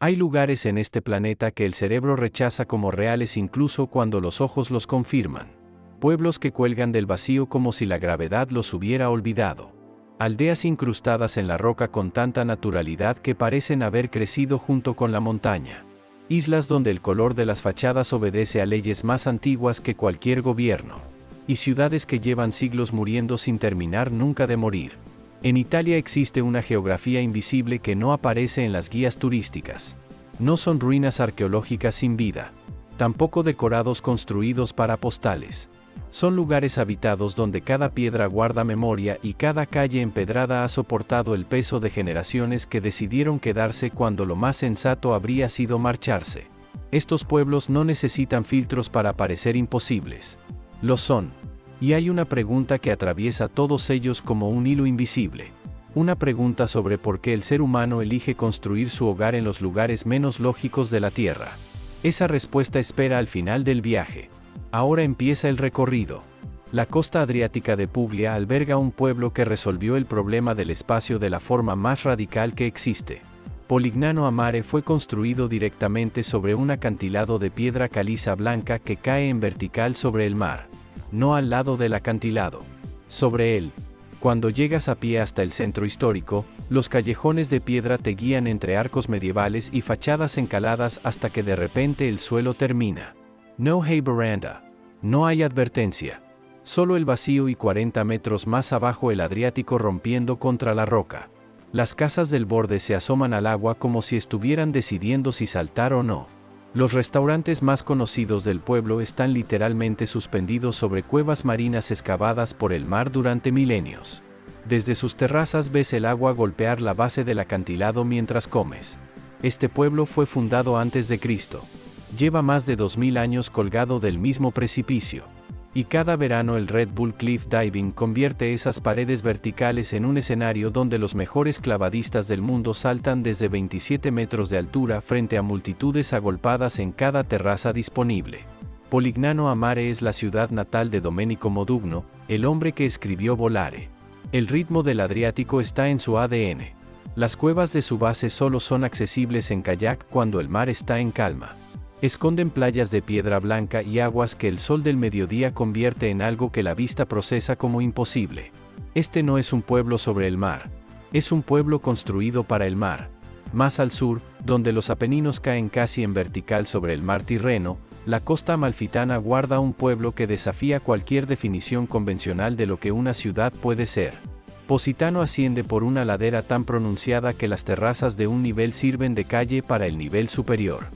Hay lugares en este planeta que el cerebro rechaza como reales incluso cuando los ojos los confirman. Pueblos que cuelgan del vacío como si la gravedad los hubiera olvidado. Aldeas incrustadas en la roca con tanta naturalidad que parecen haber crecido junto con la montaña. Islas donde el color de las fachadas obedece a leyes más antiguas que cualquier gobierno. Y ciudades que llevan siglos muriendo sin terminar nunca de morir. En Italia existe una geografía invisible que no aparece en las guías turísticas. No son ruinas arqueológicas sin vida. Tampoco decorados construidos para postales. Son lugares habitados donde cada piedra guarda memoria y cada calle empedrada ha soportado el peso de generaciones que decidieron quedarse cuando lo más sensato habría sido marcharse. Estos pueblos no necesitan filtros para parecer imposibles. Lo son. Y hay una pregunta que atraviesa todos ellos como un hilo invisible. Una pregunta sobre por qué el ser humano elige construir su hogar en los lugares menos lógicos de la Tierra. Esa respuesta espera al final del viaje. Ahora empieza el recorrido. La costa adriática de Puglia alberga un pueblo que resolvió el problema del espacio de la forma más radical que existe. Polignano a Mare fue construido directamente sobre un acantilado de piedra caliza blanca que cae en vertical sobre el mar. No al lado del acantilado. Sobre él. Cuando llegas a pie hasta el centro histórico, los callejones de piedra te guían entre arcos medievales y fachadas encaladas hasta que de repente el suelo termina. No hay veranda. No hay advertencia. Solo el vacío y 40 metros más abajo el Adriático rompiendo contra la roca. Las casas del borde se asoman al agua como si estuvieran decidiendo si saltar o no. Los restaurantes más conocidos del pueblo están literalmente suspendidos sobre cuevas marinas excavadas por el mar durante milenios. Desde sus terrazas ves el agua golpear la base del acantilado mientras comes. Este pueblo fue fundado antes de Cristo. Lleva más de 2000 años colgado del mismo precipicio. Y cada verano el Red Bull Cliff Diving convierte esas paredes verticales en un escenario donde los mejores clavadistas del mundo saltan desde 27 metros de altura frente a multitudes agolpadas en cada terraza disponible. Polignano a Mare es la ciudad natal de Domenico Modugno, el hombre que escribió Volare. El ritmo del Adriático está en su ADN. Las cuevas de su base solo son accesibles en kayak cuando el mar está en calma. Esconden playas de piedra blanca y aguas que el sol del mediodía convierte en algo que la vista procesa como imposible. Este no es un pueblo sobre el mar. Es un pueblo construido para el mar. Más al sur, donde los Apeninos caen casi en vertical sobre el mar Tirreno, la costa amalfitana guarda un pueblo que desafía cualquier definición convencional de lo que una ciudad puede ser. Positano asciende por una ladera tan pronunciada que las terrazas de un nivel sirven de calle para el nivel superior.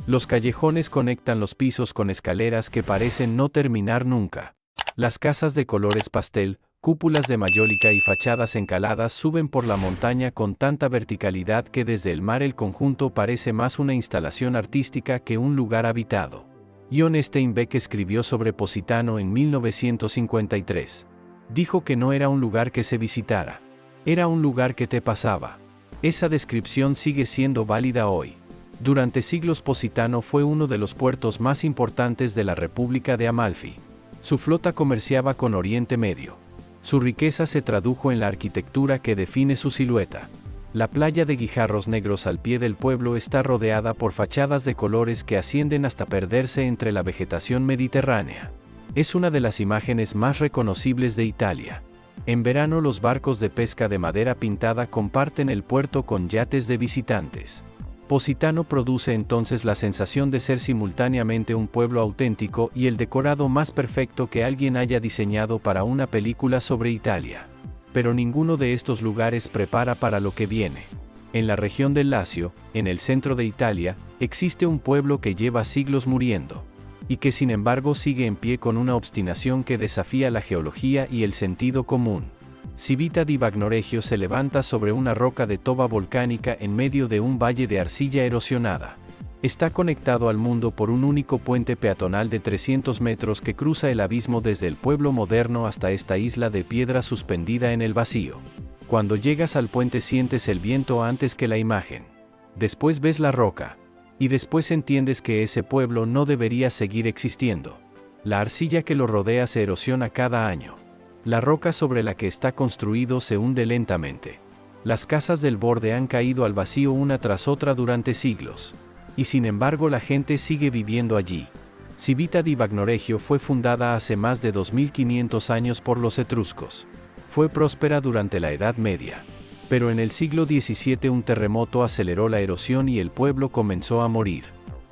Los callejones conectan los pisos con escaleras que parecen no terminar nunca. Las casas de colores pastel, cúpulas de mayólica y fachadas encaladas suben por la montaña con tanta verticalidad que desde el mar el conjunto parece más una instalación artística que un lugar habitado. John Steinbeck escribió sobre Positano en 1953. Dijo que no era un lugar que se visitara. Era un lugar que te pasaba. Esa descripción sigue siendo válida hoy. Durante siglos Positano fue uno de los puertos más importantes de la República de Amalfi. Su flota comerciaba con Oriente Medio. Su riqueza se tradujo en la arquitectura que define su silueta. La playa de guijarros negros al pie del pueblo está rodeada por fachadas de colores que ascienden hasta perderse entre la vegetación mediterránea. Es una de las imágenes más reconocibles de Italia. En verano los barcos de pesca de madera pintada comparten el puerto con yates de visitantes. Positano produce entonces la sensación de ser simultáneamente un pueblo auténtico y el decorado más perfecto que alguien haya diseñado para una película sobre Italia. Pero ninguno de estos lugares prepara para lo que viene. En la región del Lacio, en el centro de Italia, existe un pueblo que lleva siglos muriendo, y que sin embargo sigue en pie con una obstinación que desafía la geología y el sentido común. Civita di Bagnoregio se levanta sobre una roca de toba volcánica en medio de un valle de arcilla erosionada. Está conectado al mundo por un único puente peatonal de 300 metros que cruza el abismo desde el pueblo moderno hasta esta isla de piedra suspendida en el vacío. Cuando llegas al puente sientes el viento antes que la imagen. Después ves la roca. Y después entiendes que ese pueblo no debería seguir existiendo. La arcilla que lo rodea se erosiona cada año. La roca sobre la que está construido se hunde lentamente. Las casas del borde han caído al vacío una tras otra durante siglos. Y sin embargo la gente sigue viviendo allí. Civita di Bagnoregio fue fundada hace más de 2500 años por los etruscos. Fue próspera durante la Edad Media. Pero en el siglo XVII un terremoto aceleró la erosión y el pueblo comenzó a morir.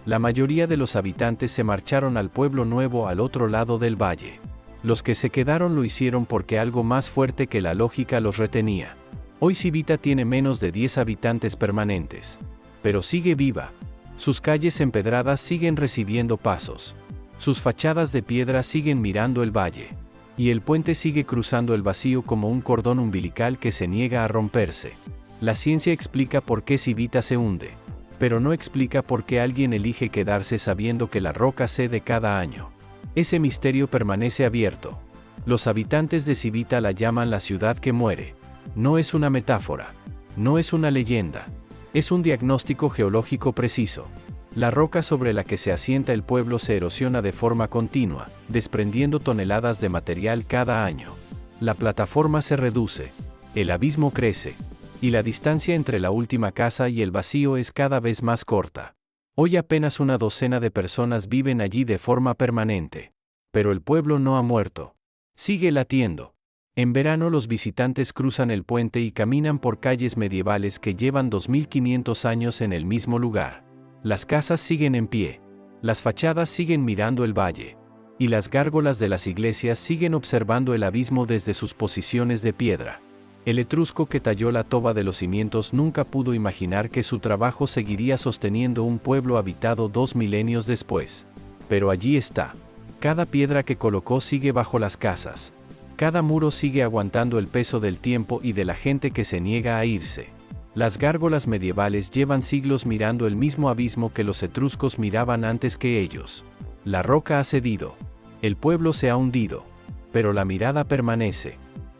La mayoría de los habitantes se marcharon al pueblo nuevo al otro lado del valle. Los que se quedaron lo hicieron porque algo más fuerte que la lógica los retenía. Hoy Civita tiene menos de 10 habitantes permanentes. Pero sigue viva. Sus calles empedradas siguen recibiendo pasos. Sus fachadas de piedra siguen mirando el valle. Y el puente sigue cruzando el vacío como un cordón umbilical que se niega a romperse. La ciencia explica por qué Civita se hunde, pero no explica por qué alguien elige quedarse sabiendo que la roca cede cada año. Ese misterio permanece abierto. Los habitantes de Civita la llaman la ciudad que muere. No es una metáfora. No es una leyenda. Es un diagnóstico geológico preciso. La roca sobre la que se asienta el pueblo se erosiona de forma continua, desprendiendo toneladas de material cada año. La plataforma se reduce, el abismo crece, y la distancia entre la última casa y el vacío es cada vez más corta. Hoy apenas una docena de personas viven allí de forma permanente. Pero el pueblo no ha muerto. Sigue latiendo. En verano los visitantes cruzan el puente y caminan por calles medievales que llevan 2500 años en el mismo lugar. Las casas siguen en pie, las fachadas siguen mirando el valle, y las gárgolas de las iglesias siguen observando el abismo desde sus posiciones de piedra. El etrusco que talló la toba de los cimientos nunca pudo imaginar que su trabajo seguiría sosteniendo un pueblo habitado 2 milenios después. Pero allí está. Cada piedra que colocó sigue bajo las casas. Cada muro sigue aguantando el peso del tiempo y de la gente que se niega a irse. Las gárgolas medievales llevan siglos mirando el mismo abismo que los etruscos miraban antes que ellos. La roca ha cedido. El pueblo se ha hundido. Pero la mirada permanece.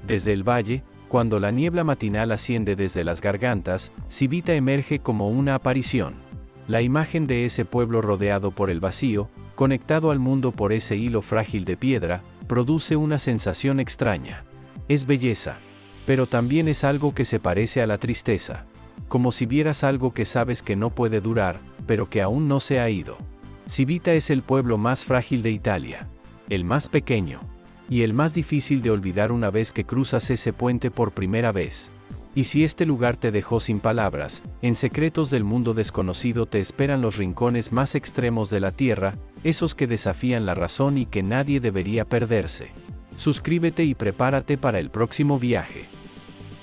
Desde el valle, cuando la niebla matinal asciende desde las gargantas, Civita emerge como una aparición. La imagen de ese pueblo rodeado por el vacío, conectado al mundo por ese hilo frágil de piedra, produce una sensación extraña. Es belleza. Pero también es algo que se parece a la tristeza. Como si vieras algo que sabes que no puede durar, pero que aún no se ha ido. Civita es el pueblo más frágil de Italia. El más pequeño. Y el más difícil de olvidar una vez que cruzas ese puente por primera vez. Y si este lugar te dejó sin palabras, en secretos del mundo desconocido te esperan los rincones más extremos de la tierra, esos que desafían la razón y que nadie debería perderse. Suscríbete y prepárate para el próximo viaje.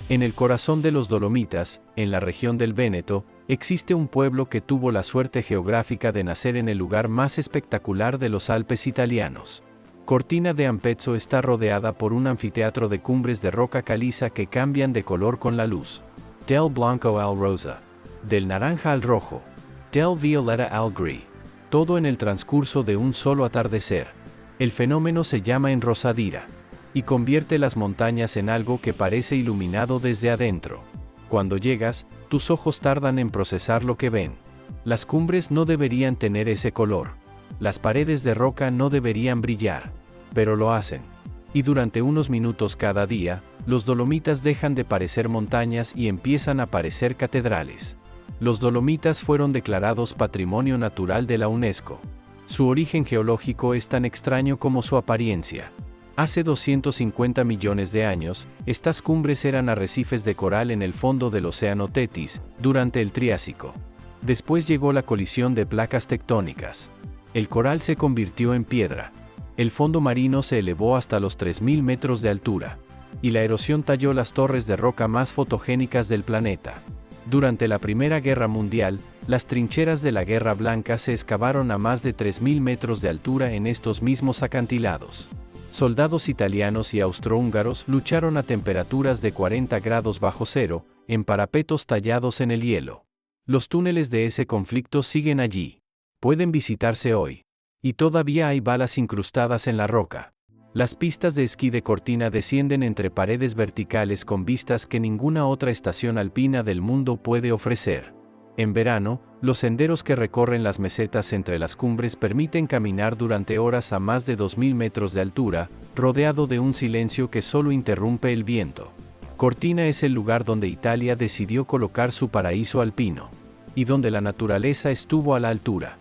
En el corazón de los Dolomitas, en la región del Véneto, existe un pueblo que tuvo la suerte geográfica de nacer en el lugar más espectacular de los Alpes italianos. Cortina de Ampezzo está rodeada por un anfiteatro de cumbres de roca caliza que cambian de color con la luz. Del blanco al rosa. Del naranja al rojo. Del violeta al gris. Todo en el transcurso de un solo atardecer. El fenómeno se llama enrosadira. Y convierte las montañas en algo que parece iluminado desde adentro. Cuando llegas, tus ojos tardan en procesar lo que ven. Las cumbres no deberían tener ese color. Las paredes de roca no deberían brillar. Pero lo hacen. Y durante unos minutos cada día, los Dolomitas dejan de parecer montañas y empiezan a parecer catedrales. Los Dolomitas fueron declarados Patrimonio Natural de la UNESCO. Su origen geológico es tan extraño como su apariencia. Hace 250 millones de años, estas cumbres eran arrecifes de coral en el fondo del océano Tetis, durante el Triásico. Después llegó la colisión de placas tectónicas. El coral se convirtió en piedra. El fondo marino se elevó hasta los 3000 metros de altura. Y la erosión talló las torres de roca más fotogénicas del planeta. Durante la Primera Guerra Mundial, las trincheras de la Guerra Blanca se excavaron a más de 3000 metros de altura en estos mismos acantilados. Soldados italianos y austrohúngaros lucharon a temperaturas de 40 grados bajo cero, en parapetos tallados en el hielo. Los túneles de ese conflicto siguen allí. Pueden visitarse hoy. Y todavía hay balas incrustadas en la roca. Las pistas de esquí de Cortina descienden entre paredes verticales con vistas que ninguna otra estación alpina del mundo puede ofrecer. En verano, los senderos que recorren las mesetas entre las cumbres permiten caminar durante horas a más de 2000 metros de altura, rodeado de un silencio que solo interrumpe el viento. Cortina es el lugar donde Italia decidió colocar su paraíso alpino, y donde la naturaleza estuvo a la altura.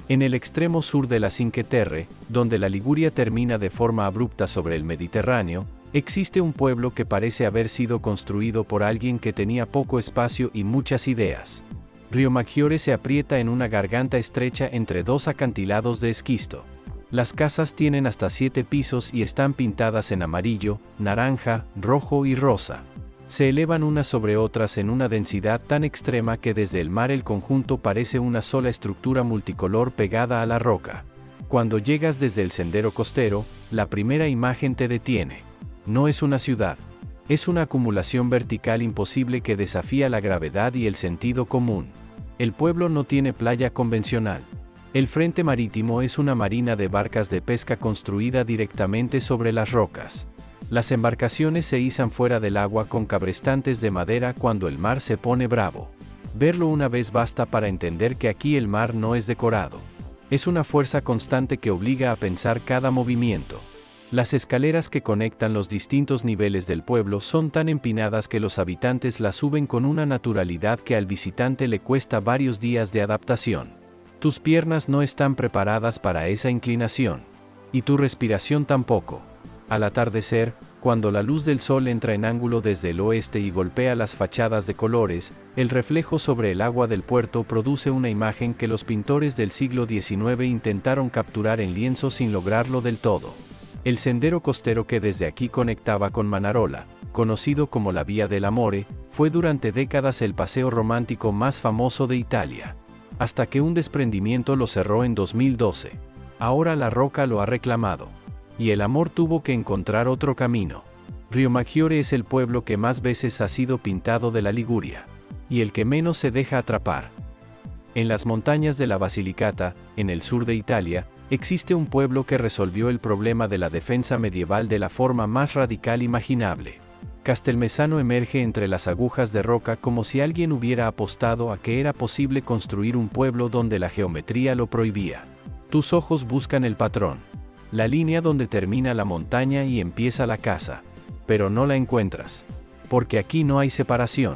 En el extremo sur de la Cinque Terre, donde la Liguria termina de forma abrupta sobre el Mediterráneo, existe un pueblo que parece haber sido construido por alguien que tenía poco espacio y muchas ideas. Riomaggiore se aprieta en una garganta estrecha entre dos acantilados de esquisto. Las casas tienen hasta 7 pisos y están pintadas en amarillo, naranja, rojo y rosa. Se elevan unas sobre otras en una densidad tan extrema que desde el mar el conjunto parece una sola estructura multicolor pegada a la roca. Cuando llegas desde el sendero costero, la primera imagen te detiene. No es una ciudad. Es una acumulación vertical imposible que desafía la gravedad y el sentido común. El pueblo no tiene playa convencional. El frente marítimo es una marina de barcas de pesca construida directamente sobre las rocas. Las embarcaciones se izan fuera del agua con cabrestantes de madera cuando el mar se pone bravo. Verlo una vez basta para entender que aquí el mar no es decorado. Es una fuerza constante que obliga a pensar cada movimiento. Las escaleras que conectan los distintos niveles del pueblo son tan empinadas que los habitantes las suben con una naturalidad que al visitante le cuesta varios días de adaptación. Tus piernas no están preparadas para esa inclinación. Y tu respiración tampoco. Al atardecer, cuando la luz del sol entra en ángulo desde el oeste y golpea las fachadas de colores, el reflejo sobre el agua del puerto produce una imagen que los pintores del siglo XIX intentaron capturar en lienzo sin lograrlo del todo. El sendero costero que desde aquí conectaba con Manarola, conocido como la Vía del Amore, fue durante décadas el paseo romántico más famoso de Italia. Hasta que un desprendimiento lo cerró en 2012. Ahora la roca lo ha reclamado. Y el amor tuvo que encontrar otro camino. Riomaggiore es el pueblo que más veces ha sido pintado de la Liguria. Y el que menos se deja atrapar. En las montañas de la Basilicata, en el sur de Italia, existe un pueblo que resolvió el problema de la defensa medieval de la forma más radical imaginable. Castelmessano emerge entre las agujas de roca como si alguien hubiera apostado a que era posible construir un pueblo donde la geometría lo prohibía. Tus ojos buscan el patrón, la línea donde termina la montaña y empieza la casa, pero no la encuentras, porque aquí no hay separación.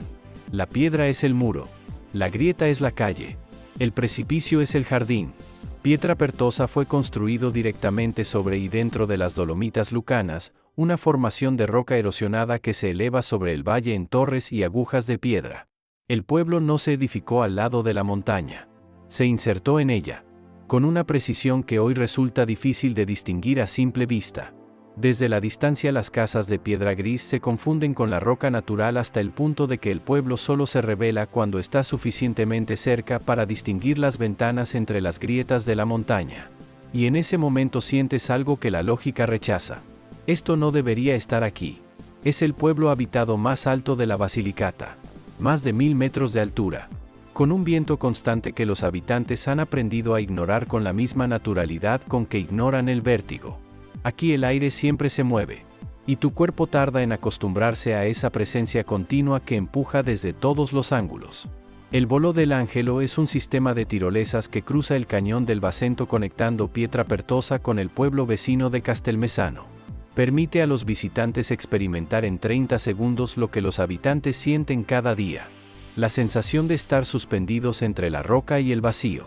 La piedra es el muro, la grieta es la calle, el precipicio es el jardín. Pietrapertosa fue construido directamente sobre y dentro de las Dolomitas Lucanas, una formación de roca erosionada que se eleva sobre el valle en torres y agujas de piedra. El pueblo no se edificó al lado de la montaña. Se insertó en ella, con una precisión que hoy resulta difícil de distinguir a simple vista. Desde la distancia las casas de piedra gris se confunden con la roca natural hasta el punto de que el pueblo solo se revela cuando está suficientemente cerca para distinguir las ventanas entre las grietas de la montaña. Y en ese momento sientes algo que la lógica rechaza. Esto no debería estar aquí. Es el pueblo habitado más alto de la Basilicata. Más de 1000 metros de altura. Con un viento constante que los habitantes han aprendido a ignorar con la misma naturalidad con que ignoran el vértigo. Aquí el aire siempre se mueve. Y tu cuerpo tarda en acostumbrarse a esa presencia continua que empuja desde todos los ángulos. El Volo del Angelo es un sistema de tirolesas que cruza el cañón del Basento conectando Pietrapertosa con el pueblo vecino de Castelmessano. Permite a los visitantes experimentar en 30 segundos lo que los habitantes sienten cada día. La sensación de estar suspendidos entre la roca y el vacío.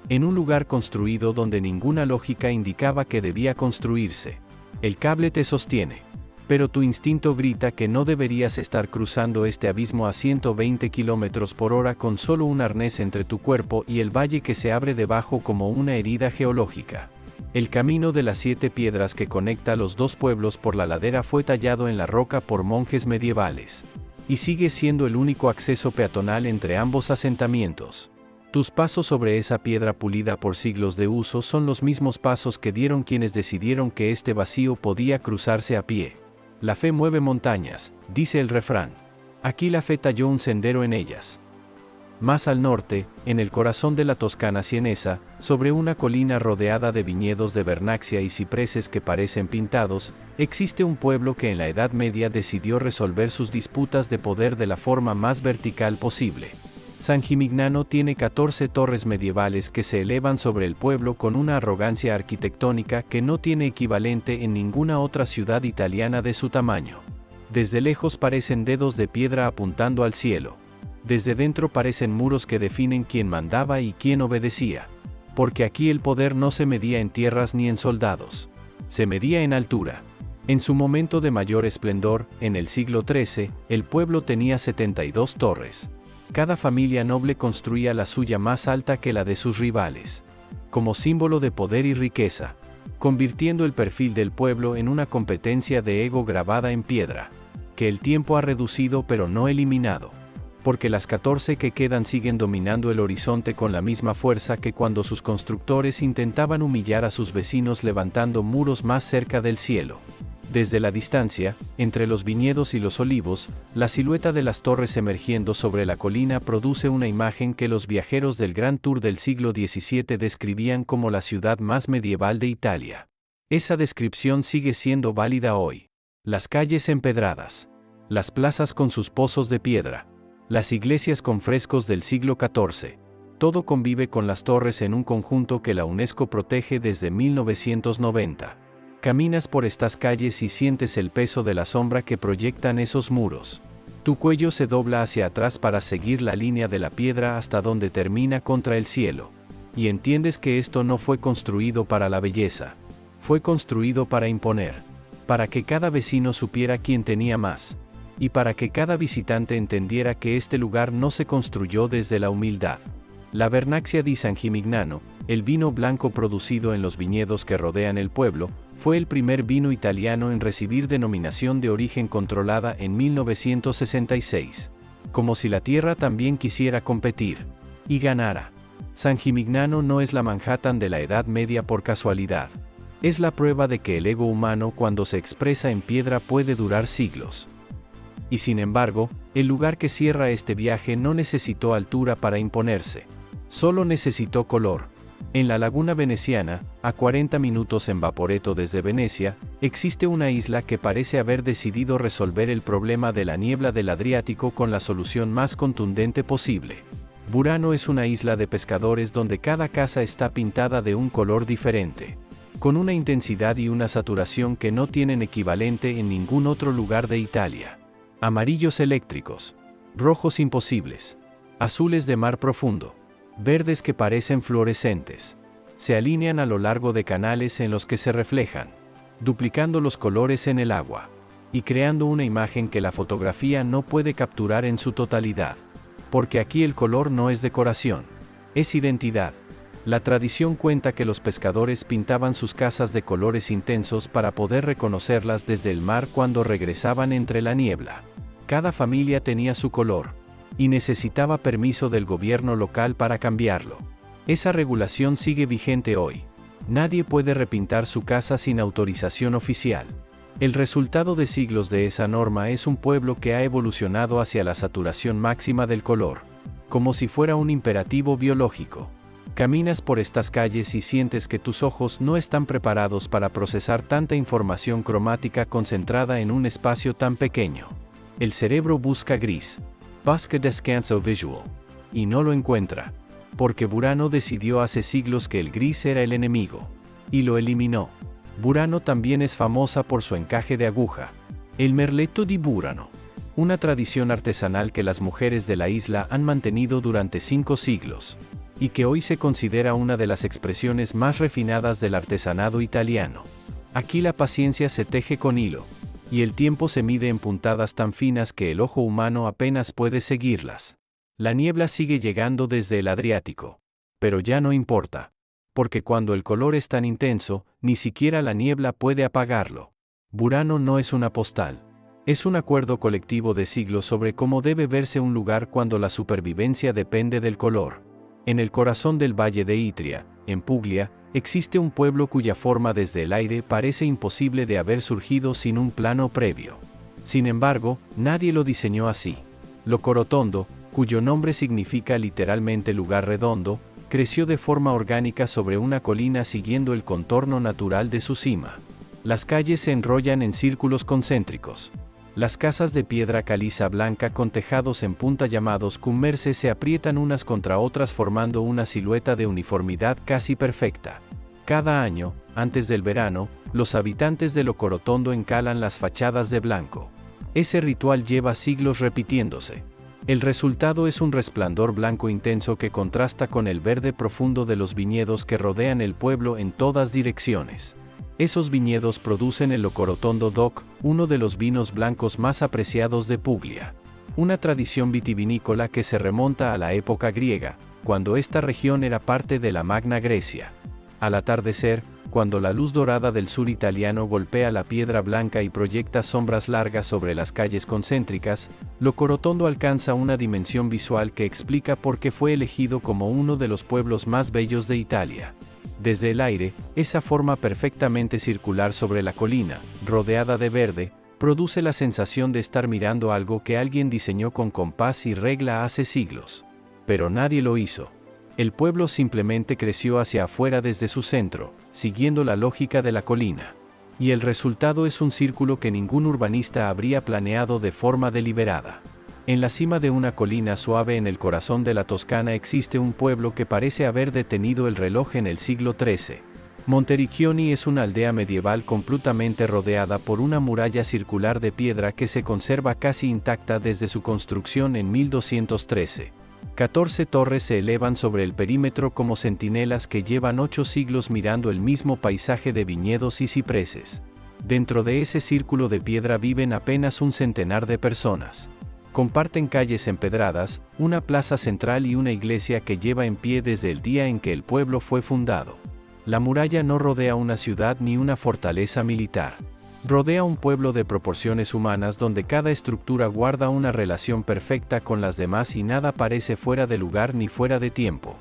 En un lugar construido donde ninguna lógica indicaba que debía construirse. El cable te sostiene. Pero tu instinto grita que no deberías estar cruzando este abismo a 120 km/h con solo un arnés entre tu cuerpo y el valle que se abre debajo como una herida geológica. El camino de las 7 piedras que conecta a los dos pueblos por la ladera fue tallado en la roca por monjes medievales. Y sigue siendo el único acceso peatonal entre ambos asentamientos. Tus pasos sobre esa piedra pulida por siglos de uso son los mismos pasos que dieron quienes decidieron que este vacío podía cruzarse a pie. La fe mueve montañas, dice el refrán. Aquí la fe talló un sendero en ellas. Más al norte, en el corazón de la Toscana sienesa, sobre una colina rodeada de viñedos de vernaxia y cipreses que parecen pintados, existe un pueblo que en la Edad Media decidió resolver sus disputas de poder de la forma más vertical posible. San Gimignano tiene 14 torres medievales que se elevan sobre el pueblo con una arrogancia arquitectónica que no tiene equivalente en ninguna otra ciudad italiana de su tamaño. Desde lejos parecen dedos de piedra apuntando al cielo. Desde dentro parecen muros que definen quién mandaba y quién obedecía. Porque aquí el poder no se medía en tierras ni en soldados. Se medía en altura. En su momento de mayor esplendor, en el siglo XIII, el pueblo tenía 72 torres. Cada familia noble construía la suya más alta que la de sus rivales, como símbolo de poder y riqueza, convirtiendo el perfil del pueblo en una competencia de ego grabada en piedra, que el tiempo ha reducido pero no eliminado, porque las 14 que quedan siguen dominando el horizonte con la misma fuerza que cuando sus constructores intentaban humillar a sus vecinos levantando muros más cerca del cielo. Desde la distancia, entre los viñedos y los olivos, la silueta de las torres emergiendo sobre la colina produce una imagen que los viajeros del Gran Tour del siglo XVII describían como la ciudad más medieval de Italia. Esa descripción sigue siendo válida hoy. Las calles empedradas, las plazas con sus pozos de piedra, las iglesias con frescos del siglo XIV, todo convive con las torres en un conjunto que la UNESCO protege desde 1990. Caminas por estas calles y sientes el peso de la sombra que proyectan esos muros. Tu cuello se dobla hacia atrás para seguir la línea de la piedra hasta donde termina contra el cielo. Y entiendes que esto no fue construido para la belleza. Fue construido para imponer. Para que cada vecino supiera quién tenía más. Y para que cada visitante entendiera que este lugar no se construyó desde la humildad. La Vernaccia di San Gimignano, el vino blanco producido en los viñedos que rodean el pueblo, fue el primer vino italiano en recibir denominación de origen controlada en 1966. Como si la tierra también quisiera competir. Y ganara. San Gimignano no es la Manhattan de la Edad Media por casualidad. Es la prueba de que el ego humano cuando se expresa en piedra puede durar siglos. Y sin embargo, el lugar que cierra este viaje no necesitó altura para imponerse. Solo necesitó color. En la laguna veneciana, a 40 minutos en Vaporetto desde Venecia, existe una isla que parece haber decidido resolver el problema de la niebla del Adriático con la solución más contundente posible. Burano es una isla de pescadores donde cada casa está pintada de un color diferente, con una intensidad y una saturación que no tienen equivalente en ningún otro lugar de Italia. Amarillos eléctricos, rojos imposibles, azules de mar profundo, verdes que parecen fluorescentes. Se alinean a lo largo de canales en los que se reflejan, duplicando los colores en el agua, y creando una imagen que la fotografía no puede capturar en su totalidad. Porque aquí el color no es decoración, es identidad. La tradición cuenta que los pescadores pintaban sus casas de colores intensos para poder reconocerlas desde el mar cuando regresaban entre la niebla. Cada familia tenía su color, y necesitaba permiso del gobierno local para cambiarlo. Esa regulación sigue vigente hoy. Nadie puede repintar su casa sin autorización oficial. El resultado de siglos de esa norma es un pueblo que ha evolucionado hacia la saturación máxima del color, como si fuera un imperativo biológico. Caminas por estas calles y sientes que tus ojos no están preparados para procesar tanta información cromática concentrada en un espacio tan pequeño. El cerebro busca gris. Busca descanso visual. Y no lo encuentra. Porque Burano decidió hace siglos que el gris era el enemigo. Y lo eliminó. Burano también es famosa por su encaje de aguja. El merletto di Burano. Una tradición artesanal que las mujeres de la isla han mantenido durante 5 siglos. Y que hoy se considera una de las expresiones más refinadas del artesanado italiano. Aquí la paciencia se teje con hilo. Y el tiempo se mide en puntadas tan finas que el ojo humano apenas puede seguirlas. La niebla sigue llegando desde el Adriático. Pero ya no importa. Porque cuando el color es tan intenso, ni siquiera la niebla puede apagarlo. Burano no es una postal. Es un acuerdo colectivo de siglos sobre cómo debe verse un lugar cuando la supervivencia depende del color. En el corazón del valle de Itria, en Puglia, existe un pueblo cuya forma desde el aire parece imposible de haber surgido sin un plano previo. Sin embargo, nadie lo diseñó así. Locorotondo, cuyo nombre significa literalmente lugar redondo, creció de forma orgánica sobre una colina siguiendo el contorno natural de su cima. Las calles se enrollan en círculos concéntricos. Las casas de piedra caliza blanca con tejados en punta llamados cummerse se aprietan unas contra otras formando una silueta de uniformidad casi perfecta. Cada año, antes del verano, los habitantes de Locorotondo encalan las fachadas de blanco. Ese ritual lleva siglos repitiéndose. El resultado es un resplandor blanco intenso que contrasta con el verde profundo de los viñedos que rodean el pueblo en todas direcciones. Esos viñedos producen el Locorotondo DOC, uno de los vinos blancos más apreciados de Puglia. Una tradición vitivinícola que se remonta a la época griega, cuando esta región era parte de la Magna Grecia. Al atardecer, cuando la luz dorada del sur italiano golpea la piedra blanca y proyecta sombras largas sobre las calles concéntricas, Locorotondo alcanza una dimensión visual que explica por qué fue elegido como uno de los pueblos más bellos de Italia. Desde el aire, esa forma perfectamente circular sobre la colina, rodeada de verde, produce la sensación de estar mirando algo que alguien diseñó con compás y regla hace siglos. Pero nadie lo hizo. El pueblo simplemente creció hacia afuera desde su centro, siguiendo la lógica de la colina. Y el resultado es un círculo que ningún urbanista habría planeado de forma deliberada. En la cima de una colina suave en el corazón de la Toscana existe un pueblo que parece haber detenido el reloj en el siglo XIII. Monteriggioni es una aldea medieval completamente rodeada por una muralla circular de piedra que se conserva casi intacta desde su construcción en 1213. 14 torres se elevan sobre el perímetro como centinelas que llevan 8 siglos mirando el mismo paisaje de viñedos y cipreses. Dentro de ese círculo de piedra viven apenas un centenar de personas. Comparten calles empedradas, una plaza central y una iglesia que lleva en pie desde el día en que el pueblo fue fundado. La muralla no rodea una ciudad ni una fortaleza militar. Rodea un pueblo de proporciones humanas donde cada estructura guarda una relación perfecta con las demás y nada parece fuera de lugar ni fuera de tiempo.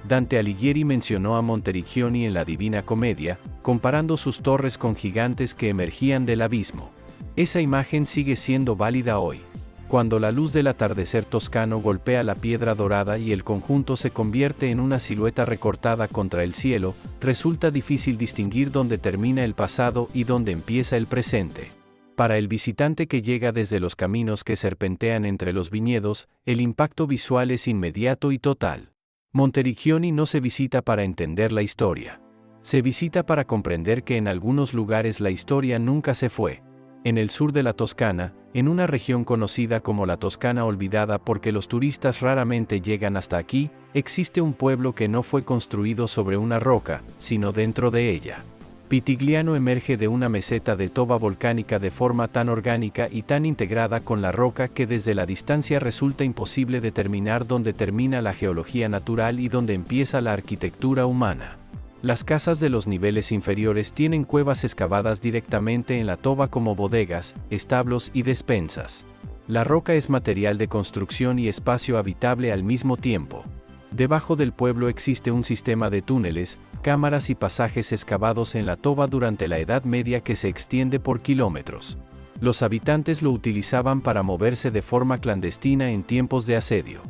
Dante Alighieri mencionó a Monteriggioni en la Divina Comedia, comparando sus torres con gigantes que emergían del abismo. Esa imagen sigue siendo válida hoy. Cuando la luz del atardecer toscano golpea la piedra dorada y el conjunto se convierte en una silueta recortada contra el cielo, resulta difícil distinguir dónde termina el pasado y dónde empieza el presente. Para el visitante que llega desde los caminos que serpentean entre los viñedos, el impacto visual es inmediato y total. Monteriggioni no se visita para entender la historia. Se visita para comprender que en algunos lugares la historia nunca se fue. En el sur de la Toscana, en una región conocida como la Toscana olvidada porque los turistas raramente llegan hasta aquí, existe un pueblo que no fue construido sobre una roca, sino dentro de ella. Pitigliano emerge de una meseta de toba volcánica de forma tan orgánica y tan integrada con la roca que desde la distancia resulta imposible determinar dónde termina la geología natural y dónde empieza la arquitectura humana. Las casas de los niveles inferiores tienen cuevas excavadas directamente en la toba como bodegas, establos y despensas. La roca es material de construcción y espacio habitable al mismo tiempo. Debajo del pueblo existe un sistema de túneles, cámaras y pasajes excavados en la toba durante la Edad Media que se extiende por kilómetros. Los habitantes lo utilizaban para moverse de forma clandestina en tiempos de asedio.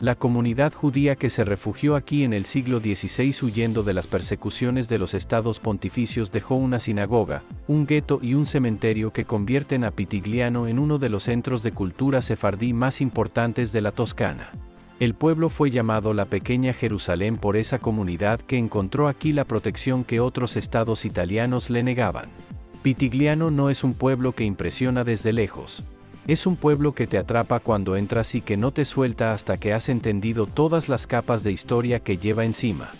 La comunidad judía que se refugió aquí en el siglo XVI huyendo de las persecuciones de los estados pontificios dejó una sinagoga, un gueto y un cementerio que convierten a Pitigliano en uno de los centros de cultura sefardí más importantes de la Toscana. El pueblo fue llamado la Pequeña Jerusalén por esa comunidad que encontró aquí la protección que otros estados italianos le negaban. Pitigliano no es un pueblo que impresiona desde lejos. Es un pueblo que te atrapa cuando entras y que no te suelta hasta que has entendido todas las capas de historia que lleva encima.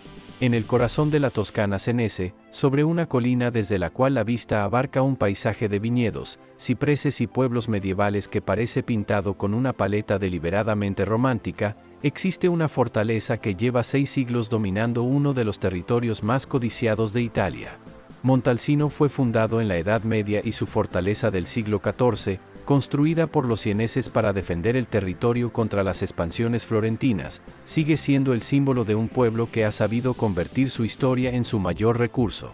En el corazón de la Toscana Senese, sobre una colina desde la cual la vista abarca un paisaje de viñedos, cipreses y pueblos medievales que parece pintado con una paleta deliberadamente romántica, existe una fortaleza que lleva 6 siglos dominando uno de los territorios más codiciados de Italia. Montalcino fue fundado en la Edad Media y su fortaleza del siglo XIV, construida por los sieneses para defender el territorio contra las expansiones florentinas, sigue siendo el símbolo de un pueblo que ha sabido convertir su historia en su mayor recurso.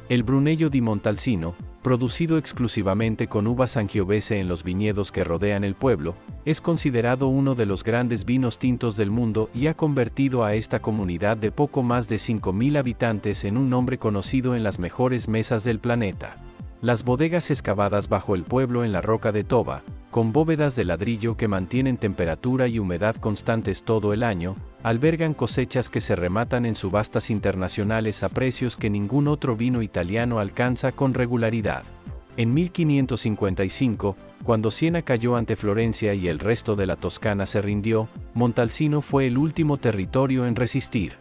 El Brunello di Montalcino, producido exclusivamente con uva sangiovese en los viñedos que rodean el pueblo, es considerado uno de los grandes vinos tintos del mundo y ha convertido a esta comunidad de poco más de 5.000 habitantes en un nombre conocido en las mejores mesas del planeta. Las bodegas excavadas bajo el pueblo en la roca de toba, con bóvedas de ladrillo que mantienen temperatura y humedad constantes todo el año, albergan cosechas que se rematan en subastas internacionales a precios que ningún otro vino italiano alcanza con regularidad. En 1555, cuando Siena cayó ante Florencia y el resto de la Toscana se rindió, Montalcino fue el último territorio en resistir.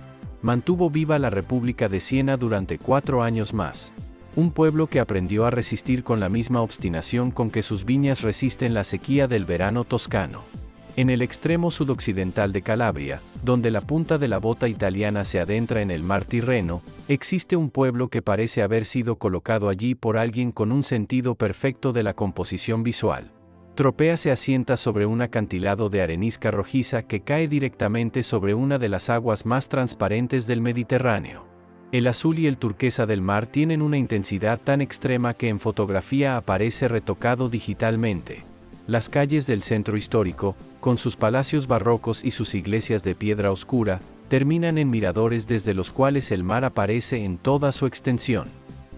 Mantuvo viva la República de Siena durante 4 años más. Un pueblo que aprendió a resistir con la misma obstinación con que sus viñas resisten la sequía del verano toscano. En el extremo sudoccidental de Calabria, donde la punta de la bota italiana se adentra en el mar Tirreno, existe un pueblo que parece haber sido colocado allí por alguien con un sentido perfecto de la composición visual. Tropea se asienta sobre un acantilado de arenisca rojiza que cae directamente sobre una de las aguas más transparentes del Mediterráneo. El azul y el turquesa del mar tienen una intensidad tan extrema que en fotografía aparece retocado digitalmente. Las calles del centro histórico, con sus palacios barrocos y sus iglesias de piedra oscura, terminan en miradores desde los cuales el mar aparece en toda su extensión.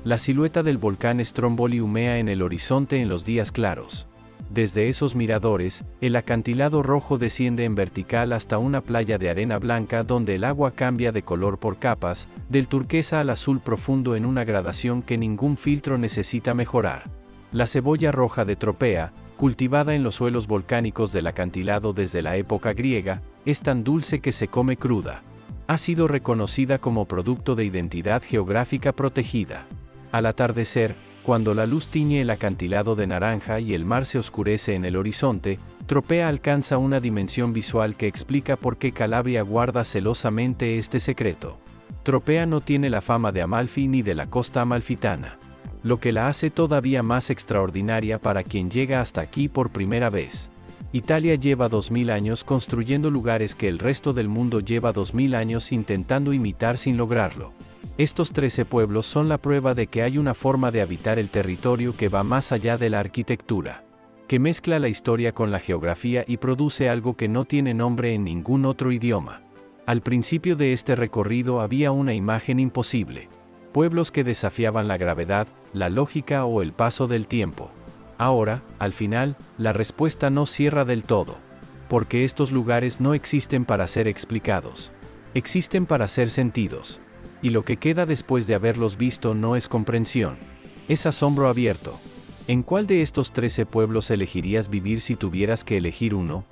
La silueta del volcán Stromboli humea en el horizonte en los días claros. Desde esos miradores, el acantilado rojo desciende en vertical hasta una playa de arena blanca donde el agua cambia de color por capas, del turquesa al azul profundo en una gradación que ningún filtro necesita mejorar. La cebolla roja de Tropea, cultivada en los suelos volcánicos del acantilado desde la época griega, es tan dulce que se come cruda. Ha sido reconocida como producto de identidad geográfica protegida. Al atardecer, cuando la luz tiñe el acantilado de naranja y el mar se oscurece en el horizonte, Tropea alcanza una dimensión visual que explica por qué Calabria guarda celosamente este secreto. Tropea no tiene la fama de Amalfi ni de la costa amalfitana, lo que la hace todavía más extraordinaria para quien llega hasta aquí por primera vez. Italia lleva 2000 años construyendo lugares que el resto del mundo lleva 2000 años intentando imitar sin lograrlo. Estos 13 pueblos son la prueba de que hay una forma de habitar el territorio que va más allá de la arquitectura, que mezcla la historia con la geografía y produce algo que no tiene nombre en ningún otro idioma. Al principio de este recorrido había una imagen imposible. Pueblos que desafiaban la gravedad, la lógica o el paso del tiempo. Ahora, al final, la respuesta no cierra del todo. Porque estos lugares no existen para ser explicados. Existen para ser sentidos. Y lo que queda después de haberlos visto no es comprensión. Es asombro abierto. ¿En cuál de estos 13 pueblos elegirías vivir si tuvieras que elegir uno?